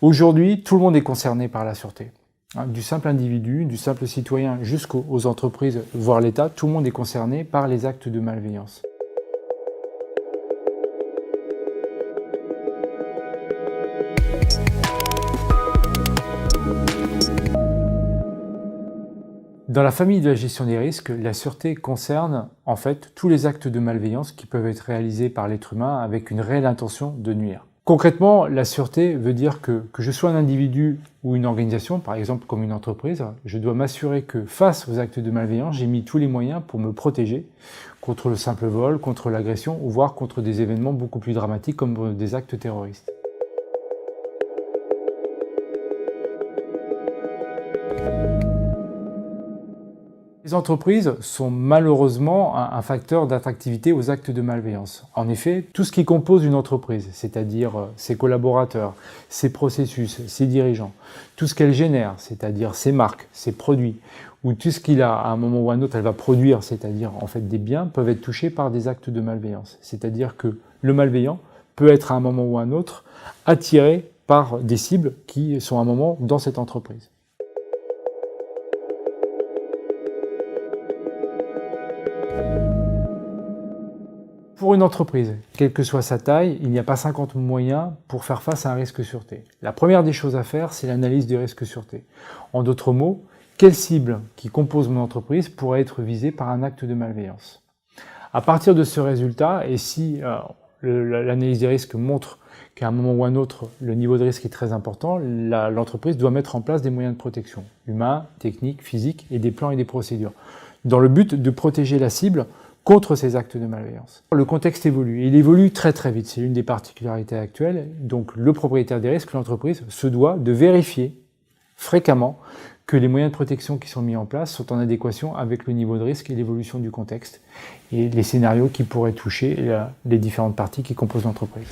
Aujourd'hui, tout le monde est concerné par la sûreté. Du simple individu, du simple citoyen jusqu'aux entreprises, voire l'État, tout le monde est concerné par les actes de malveillance. Dans la famille de la gestion des risques, la sûreté concerne en fait tous les actes de malveillance qui peuvent être réalisés par l'être humain avec une réelle intention de nuire. Concrètement, la sûreté veut dire que je sois un individu ou une organisation, par exemple comme une entreprise, je dois m'assurer que face aux actes de malveillance, j'ai mis tous les moyens pour me protéger contre le simple vol, contre l'agression ou voire contre des événements beaucoup plus dramatiques comme des actes terroristes. Les entreprises sont malheureusement un facteur d'attractivité aux actes de malveillance. En effet, tout ce qui compose une entreprise, c'est-à-dire ses collaborateurs, ses processus, ses dirigeants, tout ce qu'elle génère, c'est-à-dire ses marques, ses produits, ou tout ce qu'il a à un moment ou à un autre, elle va produire, c'est-à-dire en fait des biens, peuvent être touchés par des actes de malveillance. C'est-à-dire que le malveillant peut être à un moment ou à un autre attiré par des cibles qui sont à un moment dans cette entreprise. Pour une entreprise, quelle que soit sa taille, il n'y a pas 50 moyens pour faire face à un risque sûreté. La première des choses à faire, c'est l'analyse du risque sûreté. En d'autres mots, quelle cible qui compose mon entreprise pourrait être visée par un acte de malveillance? À partir de ce résultat, et si l'analyse des risques montre qu'à un moment ou à un autre, le niveau de risque est très important, l'entreprise doit mettre en place des moyens de protection, humains, techniques, physiques, et des plans et des procédures, dans le but de protéger la cible contre ces actes de malveillance. Le contexte évolue, et il évolue très très vite, c'est l'une des particularités actuelles, donc le propriétaire des risques, l'entreprise, se doit de vérifier fréquemment que les moyens de protection qui sont mis en place sont en adéquation avec le niveau de risque et l'évolution du contexte, et les scénarios qui pourraient toucher les différentes parties qui composent l'entreprise.